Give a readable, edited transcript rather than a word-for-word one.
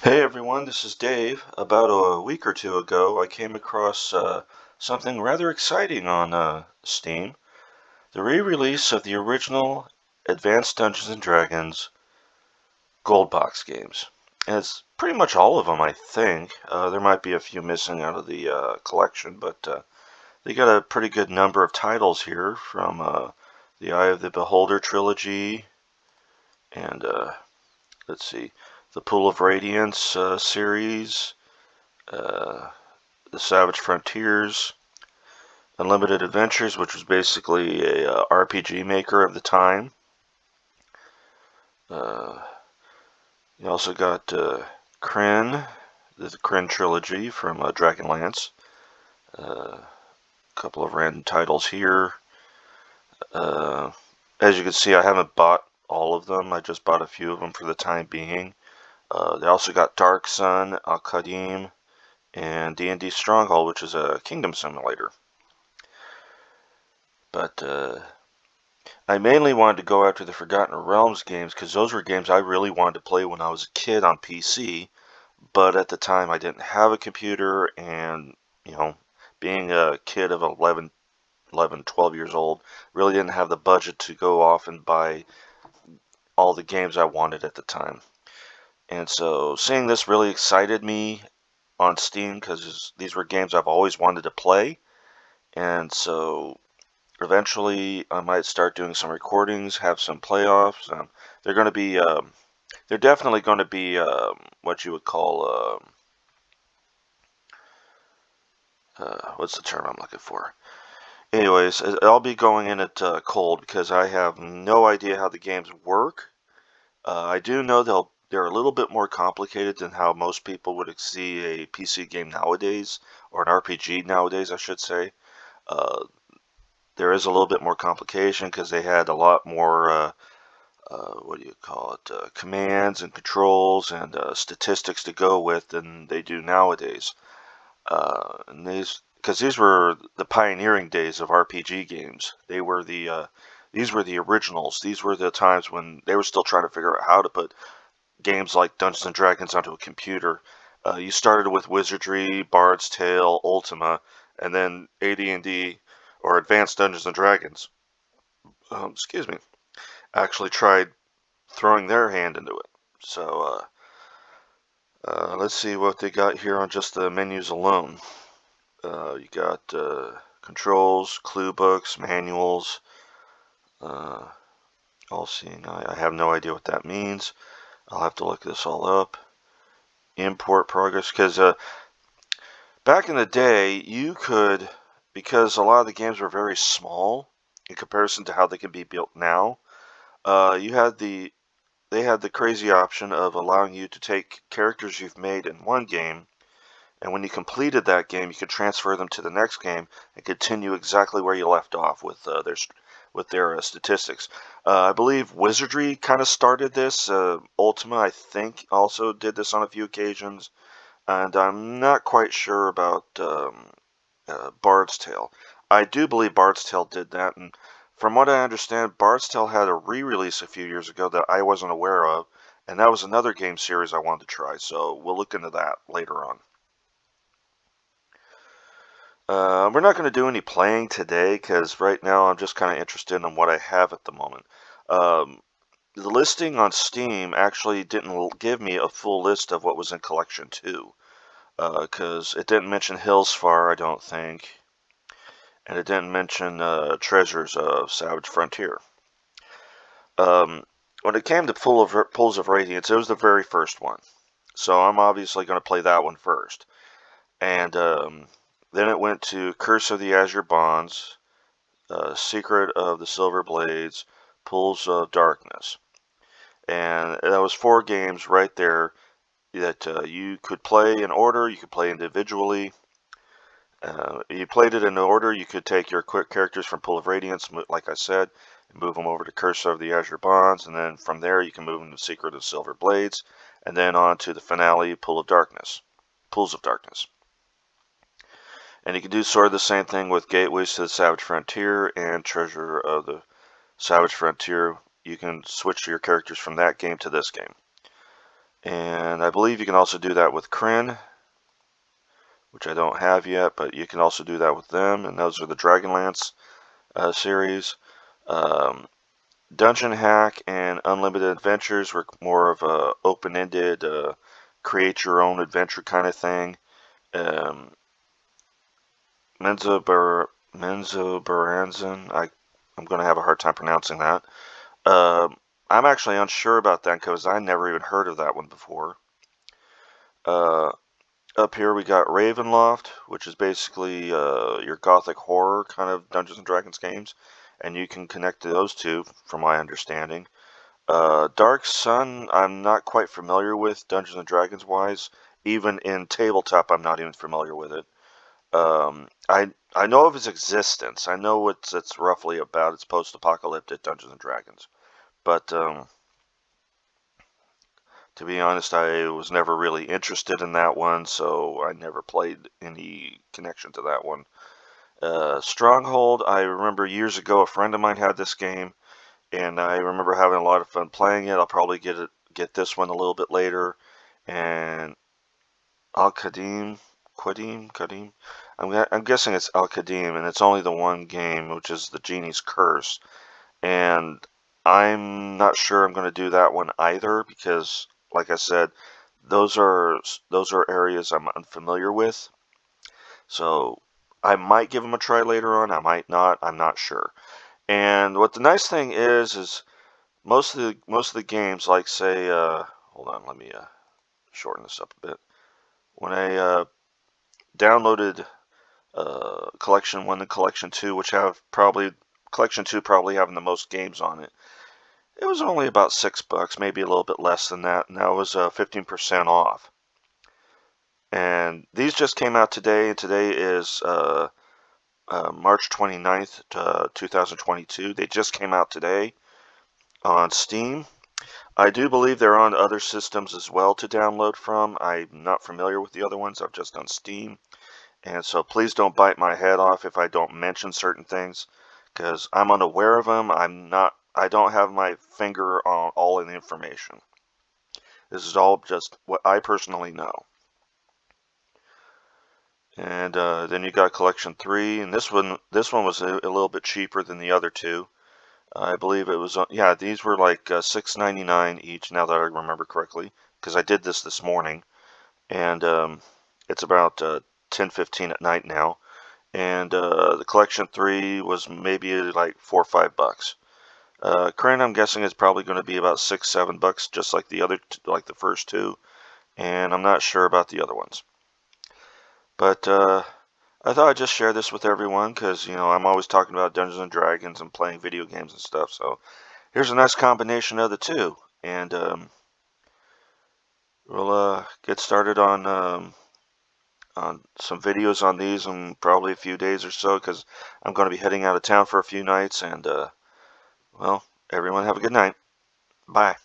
Hey everyone, this is Dave. About a week or two ago, I came across something rather exciting on Steam. The re-release of the original Advanced Dungeons and Dragons Gold Box games. And it's pretty much all of them, I think. There might be a few missing out of the collection, but they got a pretty good number of titles here from the Eye of the Beholder trilogy and let's see, the Pool of Radiance series. Uh, the Savage Frontiers, Unlimited Adventures, which was basically a RPG maker of the time. Uh, you also got Kryn, the Kryn trilogy from Dragonlance. A couple of random titles here. Uh, as you can see, I haven't bought all of them. I just bought a few of them for the time being. They also got Dark Sun, Al-Qadim, and D&D Stronghold, which is a kingdom simulator. But I mainly wanted to go after the Forgotten Realms games because those were games I really wanted to play when I was a kid on PC, but at the time I didn't have a computer, and, being a kid of 12 years old, really didn't have the budget to go off and buy all the games I wanted at the time. And so seeing this really excited me on Steam because these were games I've always wanted to play, and so eventually I might start doing some recordings, have some playoffs. They're going to be, they're definitely going to be what you would call, what's the term I'm looking for? Anyways, I'll be going in it cold because I have no idea how the games work. I do know they're a little bit more complicated than how most people would see a PC game nowadays, or an RPG nowadays, I should say. Uh, there is a little bit more complication because they had a lot more what do you call it, commands and controls and statistics to go with than they do nowadays. And because these were the pioneering days of RPG games. These were the originals. These were the times when they were still trying to figure out how to put games like Dungeons and Dragons onto a computer. You started with Wizardry, Bard's Tale, Ultima, and then AD&D, or Advanced Dungeons and Dragons. Excuse me. Actually tried throwing their hand into it. So let's see what they got here on just the menus alone. You got controls, clue books, manuals, uh, all seeing eye. I have no idea what that means. I'll have to look this all up. Import progress, because back in the day, you could, because a lot of the games were very small in comparison to how they can be built now. You had they had the crazy option of allowing you to take characters you've made in one game, and when you completed that game, you could transfer them to the next game and continue exactly where you left off with their statistics. I believe Wizardry kind of started this. Ultima, I think, also did this on a few occasions, and I'm not quite sure about Bard's Tale. I do believe Bard's Tale did that, and from what I understand, Bard's Tale had a re-release a few years ago that I wasn't aware of, and that was another game series I wanted to try, so we'll look into that later on. We're not going to do any playing today, because right now I'm just kind of interested in what I have at the moment. Um, the listing on Steam actually didn't give me a full list of what was in Collection 2, because it didn't mention Hillsfar, I don't think, and it didn't mention Treasures of Savage Frontier. Um, when it came to Pools of Radiance, it was the very first one, so I'm obviously going to play that one first. And then it went to Curse of the Azure Bonds, Secret of the Silver Blades, Pools of Darkness. And that was 4 games right there that you could play in order, you could play individually. You played it in order, you could take your quick characters from Pool of Radiance, like I said, and move them over to Curse of the Azure Bonds, and then from there you can move them to Secret of Silver Blades, and then on to the finale, Pools of Darkness. And you can do sort of the same thing with Gateways to the Savage Frontier and Treasure of the Savage Frontier. You can switch your characters from that game to this game. And I believe you can also do that with Kryn, which I don't have yet, but you can also do that with them, and those are the Dragonlance series. Dungeon Hack and Unlimited Adventures were more of a open-ended, create your own adventure kind of thing. Menzoberranzan, I'm going to have a hard time pronouncing that. I'm actually unsure about that because I never even heard of that one before. Up here we got Ravenloft, which is basically your gothic horror kind of Dungeons and Dragons games, and you can connect to those two, from my understanding. Dark Sun, I'm not quite familiar with Dungeons and Dragons wise. Even in tabletop, I'm not even familiar with it. I know of its existence. I know what it's roughly about. It's post-apocalyptic Dungeons and Dragons, but to be honest, I was never really interested in that one, so I never played any connection to that one. Stronghold, I remember years ago a friend of mine had this game, and I remember having a lot of fun playing it. I'll probably get this one a little bit later. And Al-Qadim, Qadim. I'm guessing it's Al-Qadim, and it's only the one game, which is the Genie's Curse. And I'm not sure I'm going to do that one either because, like I said, those are areas I'm unfamiliar with. So I might give them a try later on. I might not. I'm not sure. And what the nice thing is most of the games, like say, hold on, let me shorten this up a bit. When I downloaded Collection 1 and Collection 2, which have probably Collection 2 probably having the most games on it, it was only about $6, maybe a little bit less than that, and that was 15% off. And these just came out today, and today is March 29th, 2022. They just came out today on Steam. I do believe they're on other systems as well to download from. I'm not familiar with the other ones. I've just done Steam. And so please don't bite my head off if I don't mention certain things, because I'm unaware of them. I don't have my finger on all of the information. This is all just what I personally know. And then you got Collection 3, and this one was a little bit cheaper than the other two. I believe it was, yeah, these were like $6.99 each, now that I remember correctly, because I did this morning. And it's about 10:15 at night now. And the Collection 3 was maybe like $4 or $5. Current, I'm guessing, is probably going to be about $6, $7, just like the other, like the first two. And I'm not sure about the other ones. But I thought I'd just share this with everyone because, you know, I'm always talking about Dungeons and Dragons and playing video games and stuff. So here's a nice combination of the two. And we'll get started on some videos on these in probably a few days or so because I'm going to be heading out of town for a few nights. And, well, everyone have a good night. Bye.